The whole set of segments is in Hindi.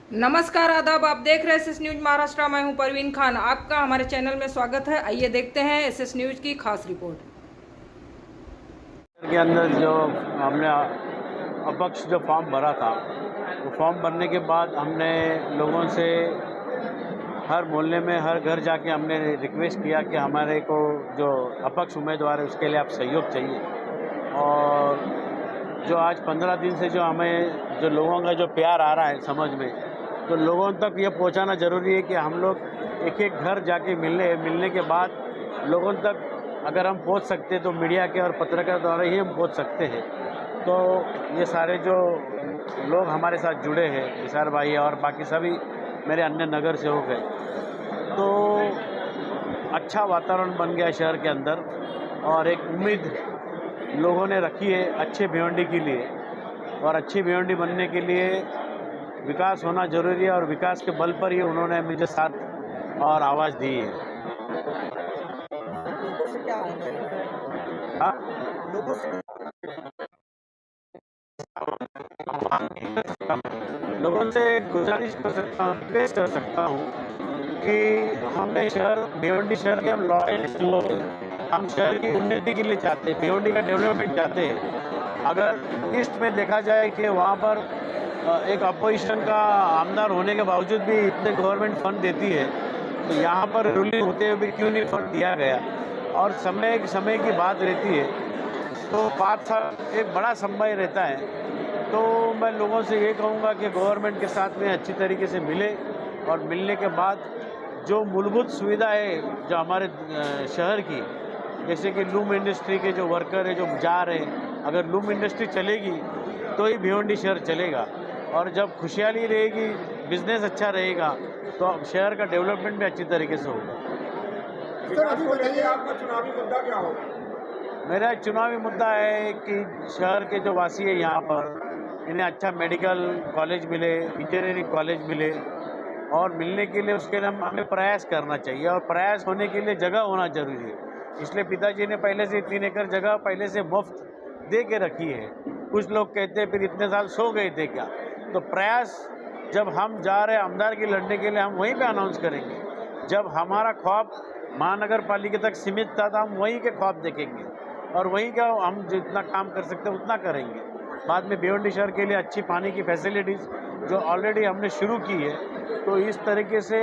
नमस्कार, आदाब। आप देख रहे हैं एसएस न्यूज महाराष्ट्र। मैं हूं परवीन खान। आपका हमारे चैनल में स्वागत है। आइए देखते हैं एसएस न्यूज की खास रिपोर्ट। के अंदर जो हमने अपक्ष जो फॉर्म भरा था, वो फॉर्म भरने के बाद हमने लोगों से हर मोहल्ले में हर घर जाके हमने रिक्वेस्ट किया कि हमारे को जो अपक्ष उम्मीदवार है उसके लिए आप सहयोग चाहिए। और जो आज 15 दिन से जो हमें जो लोगों का जो प्यार आ रहा है समझ में, तो लोगों तक ये पहुंचाना ज़रूरी है कि हम लोग एक एक घर जाके मिलने के बाद लोगों तक अगर हम पहुंच सकते तो मीडिया के और पत्रकार द्वारा ही हम पहुंच सकते हैं। तो ये सारे जो लोग हमारे साथ जुड़े हैं, विशाल भाई और बाकी सभी मेरे अन्य नगर सेवक हैं, तो अच्छा वातावरण बन गया शहर के अंदर। और एक उम्मीद लोगों ने रखी है अच्छे भिवंडी के लिए, और अच्छी भिवंडी बनने के लिए विकास होना जरूरी है, और विकास के बल पर ही उन्होंने मुझे साथ और आवाज़ दी है। हाँ? लोगों से गुजारिश कर सकता हूँ, रिक्वेस्ट कर सकता हूँ कि हमने शहर भिवंडी शहर के हम लॉयलिस्ट लोग हैं। हम शहर की उन्नति के लिए चाहते हैं, भिवंडी का डेवलपमेंट चाहते हैं। अगर ईस्ट में देखा जाए कि वहाँ पर एक अपोजिशन का आमदार होने के बावजूद भी इतने गवर्नमेंट फंड देती है, तो यहाँ पर रूलिंग होते हुए भी क्यों नहीं फंड दिया गया। और समय की बात रहती है, तो 5 साल एक बड़ा समय रहता है। तो मैं लोगों से ये कहूँगा कि गवर्नमेंट के साथ में अच्छी तरीके से मिले, और मिलने के बाद जो मूलभूत सुविधा है जो हमारे शहर की, जैसे कि लूम इंडस्ट्री के जो वर्कर है जो जा रहे हैं, अगर लूम इंडस्ट्री चलेगी तो ही भिवंडी शहर चलेगा। और जब खुशहाली रहेगी, बिजनेस अच्छा रहेगा, तो शहर का डेवलपमेंट भी अच्छी तरीके से होगा। सर, अभी बताइए आपका चुनावी मुद्दा क्या होगा? मेरा चुनावी मुद्दा है कि शहर के जो वासी है यहाँ पर, इन्हें अच्छा मेडिकल कॉलेज मिले, इंजीनियरिंग कॉलेज मिले, और मिलने के लिए उसके लिए हमें प्रयास करना चाहिए, और प्रयास होने के लिए जगह होना जरूरी है। इसलिए पिताजी ने पहले से 3 एकड़ जगह पहले से मुफ्त दे के रखी है। कुछ लोग कहते हैं फिर इतने साल सो गए थे क्या। तो प्रयास जब हम जा रहे हैं आमदार की लड़ने के लिए, हम वहीं पे अनाउंस करेंगे। जब हमारा ख्वाब महानगर पालिका तक सीमित था, तो हम वहीं के ख्वाब देखेंगे, और वहीं का हम जितना काम कर सकते हैं उतना करेंगे। बाद में भिवंडी शहर के लिए अच्छी पानी की फैसिलिटीज़ जो ऑलरेडी हमने शुरू की है, तो इस तरीके से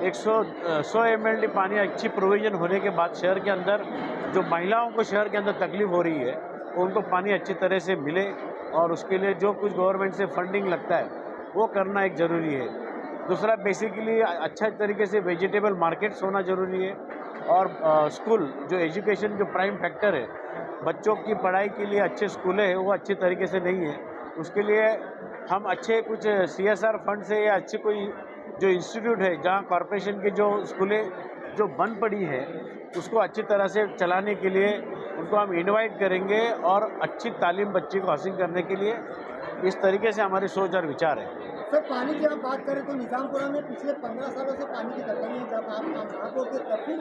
100 MLD पानी अच्छी प्रोविज़न होने के बाद शहर के अंदर जो महिलाओं को शहर के अंदर तकलीफ़ हो रही है, उनको पानी अच्छी तरह से मिले, और उसके लिए जो कुछ गवर्नमेंट से फंडिंग लगता है वो करना एक ज़रूरी है। दूसरा, बेसिकली अच्छा तरीके से वेजिटेबल मार्केट्स होना ज़रूरी है, और स्कूल जो एजुकेशन जो प्राइम फैक्टर है, बच्चों की पढ़ाई के लिए अच्छे स्कूलें हैं वो अच्छी तरीके से नहीं है। उसके लिए हम अच्छे कुछ CSR फंड से या अच्छी कोई जो इंस्टीट्यूट है जहाँ कॉरपोरेशन की जो स्कूलें जो बंद पड़ी है, उसको अच्छी तरह से चलाने के लिए उनको हम इनवाइट करेंगे, और अच्छी तालीम बच्चे को हासिल करने के लिए इस तरीके से हमारी सोच और विचार है। सर, पानी की आप बात करें तो निजामपुरा में पिछले 15 सालों से पानी की कटौती है। जब आप महापौर थे तब भी,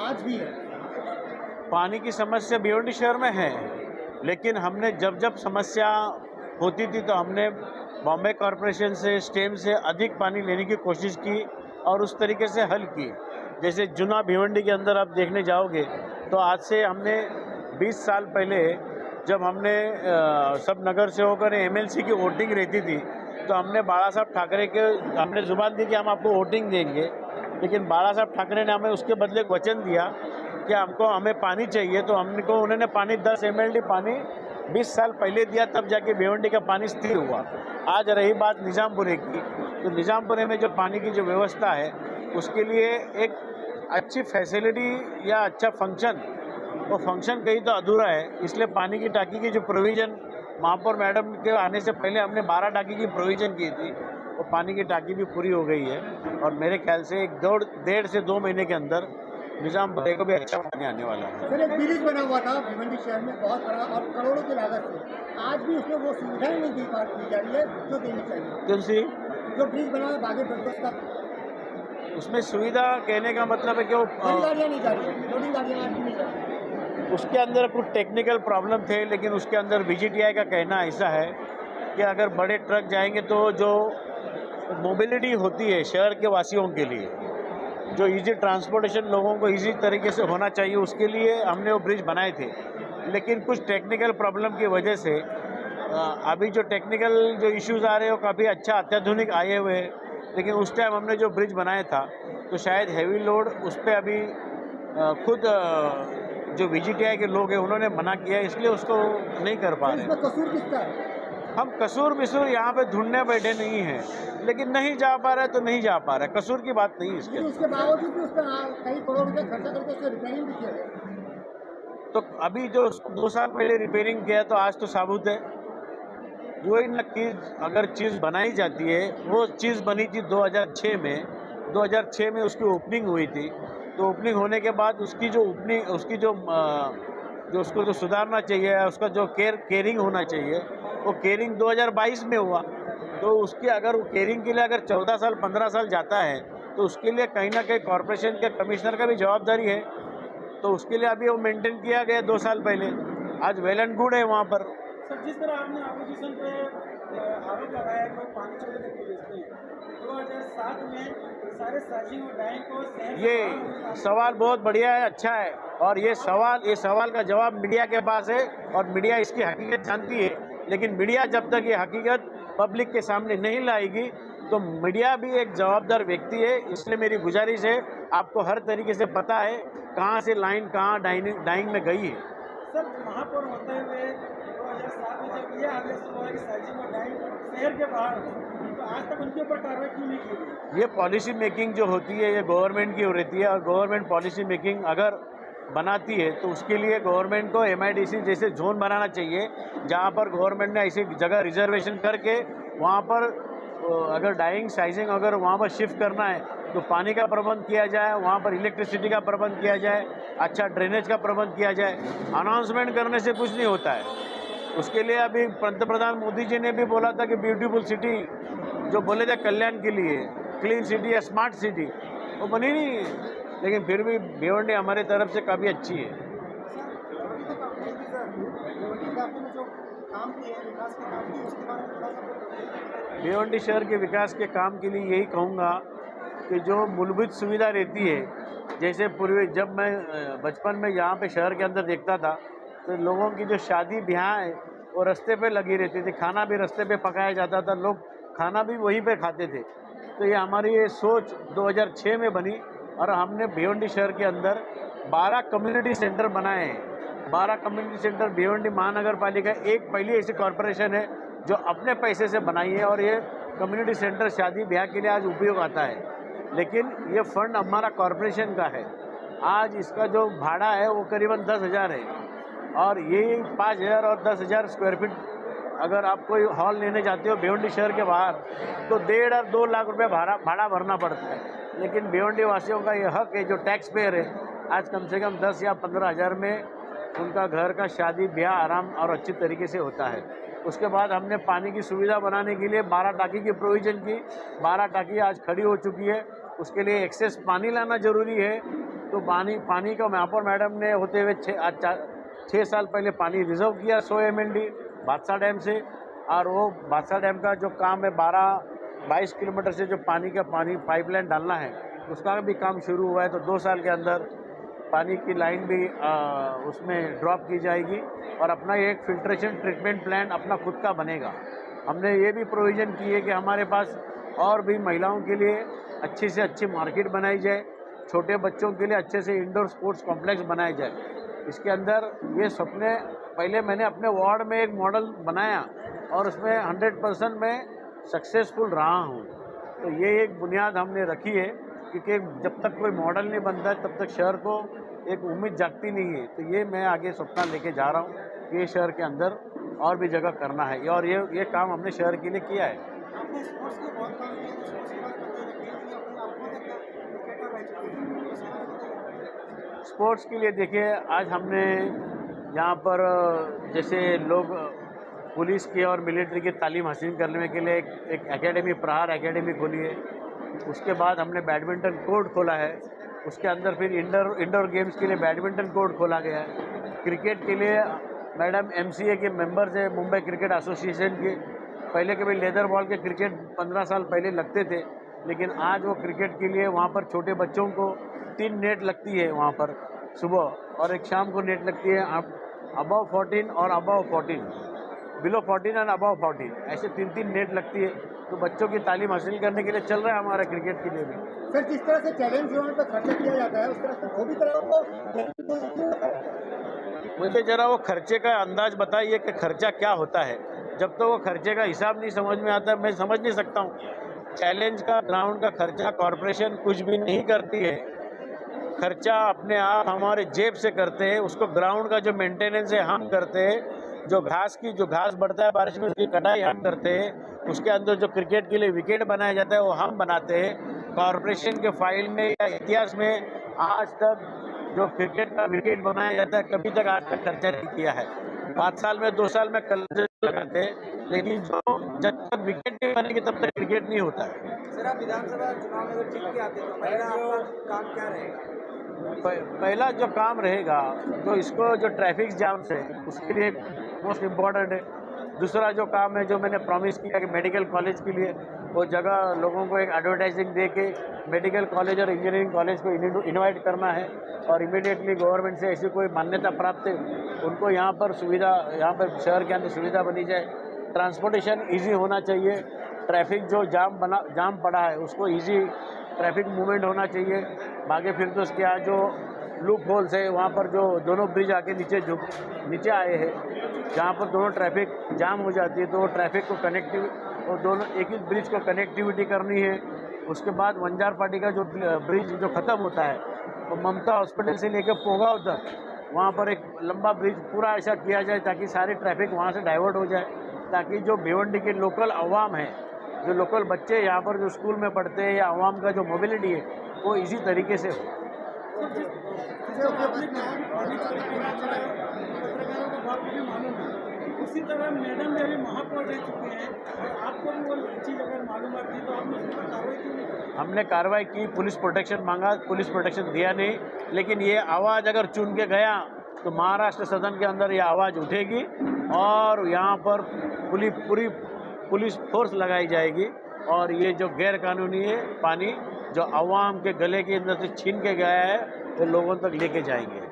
आज भी है। पानी की समस्या भिवंडी शहर में है, लेकिन हमने जब जब समस्या होती थी तो हमने बॉम्बे कॉरपोरेशन से स्टेम से अधिक पानी लेने की कोशिश की, और उस तरीके से हल की। जैसे जुना भिवंडी के अंदर आप देखने जाओगे तो आज से हमने 20 साल पहले जब हमने सब नगर सेवकों ने MLC की वोटिंग रहती थी, तो हमने बाला साहब ठाकरे के हमने जुबान दी कि हम आपको वोटिंग देंगे, लेकिन बाला साहब ठाकरे ने हमें उसके बदले वचन दिया कि हमें पानी चाहिए। तो हमको उन्होंने पानी 10 MLD पानी 20 साल पहले दिया, तब जाके भिवंडी का पानी स्थिर हुआ। आज रही बात निजामपुरे की, तो निजामपुरे में जो पानी की जो व्यवस्था है उसके लिए एक अच्छी फैसिलिटी या अच्छा फंक्शन, वो फंक्शन कहीं तो अधूरा है। इसलिए पानी की टाकी की जो प्रोविज़न महापौर मैडम के आने से पहले हमने 12 टाकी की प्रोविज़न की थी, वो पानी की टाकी भी पूरी हो गई है, और मेरे ख्याल से 1.5 से 2 महीने के अंदर निजामपुरे को भी अच्छा पानी आने वाला है। सर, एक ब्रिज बना हुआ था भिवंडी शहर में बहुत बड़ा और करोड़ों की लागत से, आज भी उसमें वो सुविधाएं नहीं दी जा रही है जो देनी चाहिए। कौन सी? जो ब्रिज बना है बागे बरबस का, उसमें सुविधा कहने का मतलब है कि वो बड़ी गाड़ियाँ नहीं जा रही है, लोडिंग गाड़ियाँ आज भी नहीं जा रही है। उसके अंदर कुछ टेक्निकल प्रॉब्लम थे, लेकिन उसके अंदर VGTI का कहना ऐसा है कि अगर बड़े ट्रक जाएंगे तो जो मोबिलिटी होती है शहर के वासियों के लिए, जो इजी ट्रांसपोर्टेशन लोगों को इजी तरीके से होना चाहिए, उसके लिए हमने वो ब्रिज बनाए थे। लेकिन कुछ टेक्निकल प्रॉब्लम की वजह से अभी जो टेक्निकल जो इश्यूज आ रहे हैं वो काफ़ी अच्छा अत्याधुनिक आए हुए हैं, लेकिन उस टाइम हमने जो ब्रिज बनाया था तो शायद हैवी लोड उस पर अभी खुद जो VGTI के लोग हैं उन्होंने मना किया, इसलिए उसको नहीं कर पा रहे। इसमें कसूर किसका है? हम कसूर बिसूर यहाँ पे ढूंढने बैठे नहीं हैं, लेकिन नहीं जा पा रहा है तो नहीं जा पा रहा है, कसूर की बात नहीं है इसके। लेकिन उसके बावजूद भी उस पर कई करोड़ रुपए खर्चा करके उसको रिपेयरिंग भी किया गया। तो अभी जो 2 साल पहले रिपेयरिंग किया तो आज तो साबुत है। वही न चीज़ अगर चीज़ बनाई जाती है, वो चीज़ बनी थी 2006 में, 2006 में उसकी ओपनिंग हुई थी। तो ओपनिंग होने के बाद उसकी जो ओपनिंग उसकी जो उसको जो सुधारना चाहिए, उसका जो केयरिंग होना चाहिए, वो केयरिंग 2022 में हुआ। तो उसकी अगर वो केयरिंग के लिए अगर 14 साल 15 साल जाता है तो उसके लिए कहीं ना कहीं कॉरपोरेशन के कमिश्नर का भी जवाबदारी है। तो उसके लिए अभी वो मेंटेन किया गया 2 साल पहले, आज वेल एंड गुड है वहाँ पर। सर, जिस तरह आपने अपोजिशन पे आरोप लगाया कि वो पानी छोड़ के बेचते हैं, 2007 में सारे साजिश और डाइंग को ये सवाल बहुत बढ़िया है, अच्छा है, और ये सवाल का जवाब मीडिया के पास है और मीडिया इसकी हकीकत जानती है। लेकिन मीडिया जब तक ये हकीकत पब्लिक के सामने नहीं लाएगी तो मीडिया भी एक जवाबदार व्यक्ति है, इसलिए मेरी गुजारिश है, आपको हर तरीके से पता है कहाँ से लाइन कहाँ डाइंग में गई है। सर, महापौर होते हुए 2007 में जब ये आदेश हुआ कि साजिश और डाइंग शहर के बाहर हो, तो आज तक उनके ऊपर कार्रवाई क्यों नहीं की गई? ये पॉलिसी मेकिंग जो होती है ये गवर्नमेंट की रहती है, और गवर्नमेंट पॉलिसी मेकिंग अगर बनाती है तो उसके लिए गवर्नमेंट को MIDC जैसे जोन बनाना चाहिए, जहाँ पर गवर्नमेंट ने ऐसी जगह रिजर्वेशन करके वहाँ पर अगर डाइंग साइजिंग अगर वहाँ पर शिफ्ट करना है तो पानी का प्रबंध किया जाए, वहाँ पर इलेक्ट्रिसिटी का प्रबंध किया जाए, अच्छा ड्रेनेज का प्रबंध किया जाए। अनाउंसमेंट करने से कुछ नहीं होता है। उसके लिए अभी पंतप्रधान मोदी जी ने भी बोला था कि ब्यूटीफुल सिटी जो बोले थे कल्याण के लिए, क्लीन सिटी या स्मार्ट सिटी, वो बनी नहीं है। लेकिन फिर भी भिवंडी हमारे तरफ से काफ़ी अच्छी है। भिवंडी शहर के विकास के काम के लिए यही कहूँगा कि जो मूलभूत सुविधा रहती है, जैसे पूर्व जब मैं बचपन में यहाँ पे शहर के अंदर देखता था तो लोगों की जो शादी ब्याह है वो रास्ते पे लगी रहती थी, खाना भी रास्ते पे पकाया जाता था, लोग खाना भी वहीं पे खाते थे। तो ये हमारी ये सोच 2006 में बनी और हमने भिवंडी शहर के अंदर 12 कम्युनिटी सेंटर बनाए हैं। 12 कम्युनिटी सेंटर भिवंडी महानगर पालिका एक पहली ऐसी कॉरपोरेशन है जो अपने पैसे से बनाई है, और ये कम्युनिटी सेंटर शादी ब्याह के लिए आज उपयोग आता है। लेकिन ये फंड हमारा कॉरपोरेशन का है। आज इसका जो भाड़ा है वो करीबन 10,000 है, और ये 5,000 और 10,000 स्क्वायर फीट अगर आप कोई हॉल लेने जाते हो भिवंडी शहर के बाहर तो 1.5 और 2 लाख रुपये भाड़ा भरना पड़ता है। लेकिन भिवंडी वासियों का ये हक है, जो टैक्स पेयर है, आज कम से कम 10 या 15,000 में उनका घर का शादी ब्याह आराम और अच्छी तरीके से होता है। उसके बाद हमने पानी की सुविधा बनाने के लिए 12 टाकी की प्रोविज़न की। 12 टाकी आज खड़ी हो चुकी है। उसके लिए एक्सेस पानी लाना ज़रूरी है। तो पानी का महापौर मैडम ने होते हुए 6 साल पहले पानी रिजर्व किया 100 MLD बादशाह डैम से, और वो बादशाह डैम का जो काम है 22 किलोमीटर से जो पानी पाइपलाइन डालना है उसका भी काम शुरू हुआ है। तो 2 साल के अंदर पानी की लाइन भी उसमें ड्रॉप की जाएगी और अपना एक फिल्ट्रेशन ट्रीटमेंट प्लांट अपना खुद का बनेगा। हमने ये भी प्रोविज़न की है कि हमारे पास और भी महिलाओं के लिए अच्छी से अच्छी मार्केट बनाई जाए, छोटे बच्चों के लिए अच्छे से इंडोर स्पोर्ट्स कॉम्प्लेक्स बनाए जाए। इसके अंदर ये सपने पहले मैंने अपने वार्ड में एक मॉडल बनाया और उसमें 100% मैं सक्सेसफुल रहा हूँ। तो ये एक बुनियाद हमने रखी है, क्योंकि जब तक कोई मॉडल नहीं बनता है तब तक शहर को एक उम्मीद जागती नहीं है। तो ये मैं आगे सपना लेके जा रहा हूँ कि ये शहर के अंदर और भी जगह करना है, और ये काम हमने शहर के लिए किया है। स्पोर्ट्स के लिए देखिए, आज हमने यहाँ पर जैसे लोग पुलिस की और मिलिट्री की तालीम हासिल करने के लिए एक एकेडमी, प्रहार एकेडमी खोली है। उसके बाद हमने बैडमिंटन कोर्ट खोला है। उसके अंदर फिर इंडोर गेम्स के लिए बैडमिंटन कोर्ट खोला गया है। क्रिकेट के लिए मैडम MCA के मेंबर्स है मुंबई क्रिकेट एसोसिएशन के, पहले कभी लेदर बॉल के क्रिकेट 15 साल पहले लगते थे, लेकिन आज वो क्रिकेट के लिए वहाँ पर छोटे बच्चों को 3 नेट लगती है वहाँ पर सुबह, और एक शाम को नेट लगती है अबव 14 और अबव 14, बिलो 14 एंड अबव 14, ऐसे 3 नेट लगती है। तो बच्चों की तालीम हासिल करने के लिए चल रहा है हमारा क्रिकेट के लिए भी। सर, जिस तरह से चैलेंज जोन पर खर्चा किया जाता है उस तरह से वो भी तरह को मुझे जरा वो खर्चे का अंदाज बताइए कि खर्चा क्या होता है। जब तो वो खर्चे का हिसाब नहीं समझ में आता, मैं समझ नहीं सकता हूँ। चैलेंज का ग्राउंड का खर्चा कॉरपोरेशन कुछ भी नहीं करती है, खर्चा अपने आप हमारे जेब से करते हैं। उसको ग्राउंड का जो मेंटेनेंस है हम करते हैं, जो घास बढ़ता है बारिश में उसकी कटाई हम करते हैं, उसके अंदर जो क्रिकेट के लिए विकेट बनाया जाता है वो हम बनाते हैं। कॉरपोरेशन के फाइल में या इतिहास में आज तक जो क्रिकेट का विकेट बनाया जाता है कभी तक आज तक खर्चा नहीं किया है। 5 साल में 2 साल में कलर लगाते हैं, लेकिन जब तक विकेट नहीं बनेगी तब तक क्रिकेट नहीं होता है। सर, आप विधानसभा चुनाव में अगर जीत के आते हैं तो पहला आपका काम क्या रहेगा? पहला जो काम रहेगा, जो इसको जो ट्रैफिक जाम से उसके लिए मोस्ट इम्पॉर्टेंट है। दूसरा जो काम है, जो मैंने प्रॉमिस किया कि मेडिकल कॉलेज के लिए वो जगह लोगों को एक एडवर्टाइजिंग दे के मेडिकल कॉलेज और इंजीनियरिंग कॉलेज को इनवाइट करना है, और इमीडिएटली गवर्नमेंट से ऐसी कोई मान्यता प्राप्त है उनको यहाँ पर सुविधा, यहाँ पर शहर के अंदर सुविधा बनी जाए। ट्रांसपोर्टेशन ईजी होना चाहिए, ट्रैफिक जो जाम पड़ा है उसको ईजी ट्रैफिक मूवमेंट होना चाहिए। बाकी फिर तो उसके यहाँ जो लूप होल्स है वहाँ पर जो दोनों ब्रिज आके नीचे आए हैं, जहाँ पर दोनों ट्रैफिक जाम हो जाती है, तो वो ट्रैफिक को और दोनों एक ही ब्रिज को कनेक्टिविटी करनी है। उसके बाद वंजारपाटी का जो ब्रिज जो ख़त्म होता है वो ममता हॉस्पिटल से लेकर पोगांव तक, वहाँ पर एक लंबा ब्रिज पूरा ऐसा किया जाए ताकि सारी ट्रैफिक वहाँ से डाइवर्ट हो जाए, ताकि जो भिवंडी के लोकल अवाम है, जो लोकल बच्चे यहाँ पर जो स्कूल में पढ़ते हैं या अवाम का जो मोबिलिटी है वो इसी तरीके से हो। उसी तरह मैडम भी अभी महापौर रह चुके हैं और आपको भी वो चीज़ अगर मालूम आती तो आपने उस पर कार्रवाई क्यों नहीं की? हमने कार्रवाई की, पुलिस प्रोटेक्शन मांगा, पुलिस प्रोटेक्शन दिया नहीं, लेकिन ये आवाज़ अगर चुन के गया तो महाराष्ट्र सदन के अंदर ये आवाज़ उठेगी और यहाँ पर पूरी पुलिस फोर्स लगाई जाएगी, और ये जो गैर कानूनी है पानी जो अवाम के गले के अंदर से छीन के गया है वो लोगों तक लेके जाएंगे।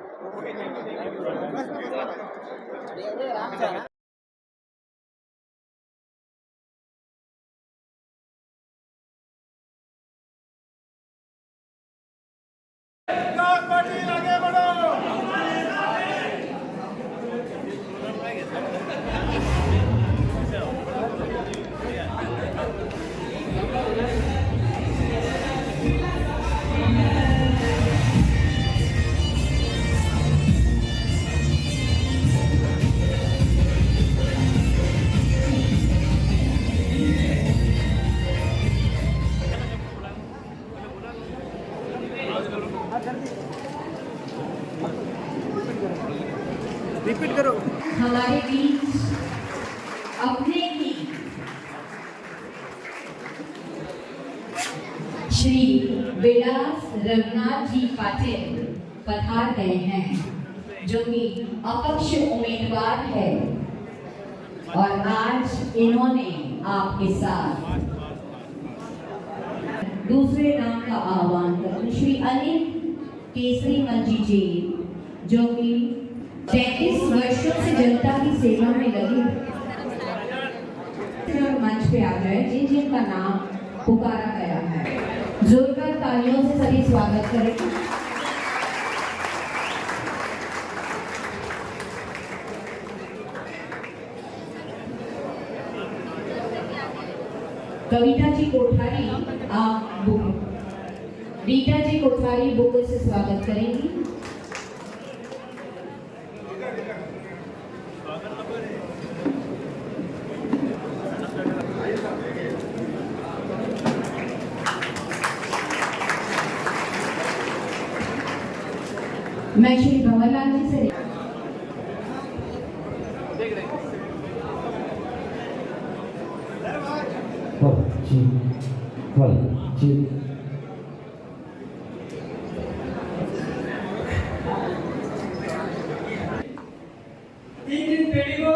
रिपीट करो। हमारे बीच अपने ही श्री विलास रघुनाथ जी पाटिल पधार गए हैं, जो कि अपक्ष उम्मीदवार है, और आज इन्होंने आपके साथ दूसरे नाम का आह्वान कर श्री अनिल केसरी मंजी जी, जो कि 33 वर्षों से जनता की सेवा में लगी, मंच पे आ जाए जिनका नाम पुकारा गया है। जोरदार तालियों से सभी स्वागत करें। कविता जी कोठारी आप रीटा जी कोठारी बुक से स्वागत करेंगी। मैं श्री भंवरलाल जी से तीन दिन पीढ़ी को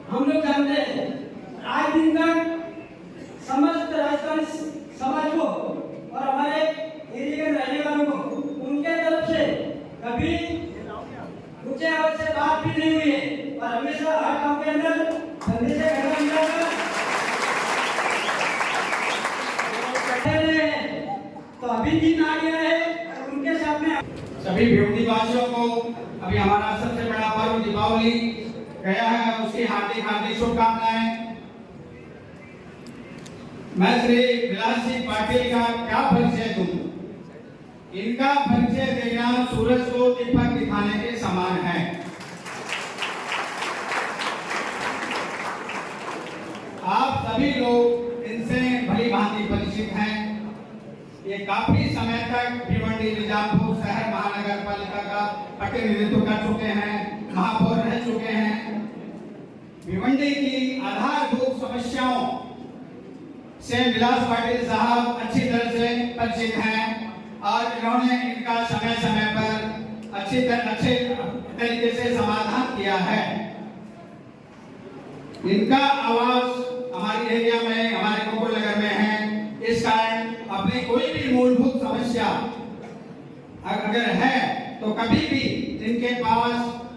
हम लोग जानते हैं। आज दिन तक तो अभी दिन आ गया है और उनके सामने सभी भिवंडी वासियों को अभी हमारा सबसे बड़ा पर्व दीपावली गया है, उसकी हार्दिक हार्दिक शुभकामनाएं। मैं श्री विलास सिंह पाटिल का क्या परिचय दूं? इनका परिचय देना सूरज को दीपक दिखाने के समान है। आप सभी लोग इनसे भली भांति परिचित हैं। ये काफी समय तक भिवंडी निजामपुर शहर महानगर पालिका का प्रतिनिधित्व कर चुके हैं, महापौर रह चुके हैं। भिवंडी की आधारभूत समस्याओं से विलास पाटिल साहब अच्छी तरह से परिचित हैं और इन्होंने इनका समय समय पर अच्छे तरीके से समाधान किया है। इनका आवास हमारी एरिया में, हमारे गोकुल नगर में है। इस कारण अपनी कोई भी मूलभूत समस्या अगर है तो कभी भी इनके पास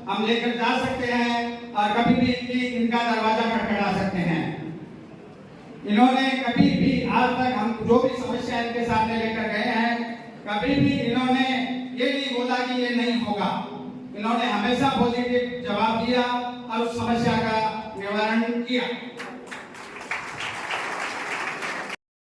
हम लेकर जा सकते हैं और कभी भी इनका दरवाजा खटखटा सकते हैं। इन्होंने कभी भी आज तक हम जो भी समस्या इनके सामने लेकर गए हैं, कभी भी इन्होंने ये नहीं बोला कि ये नहीं होगा। इन्होंने हमेशा पॉजिटिव जवाब दिया और उस समस्या का निवारण किया।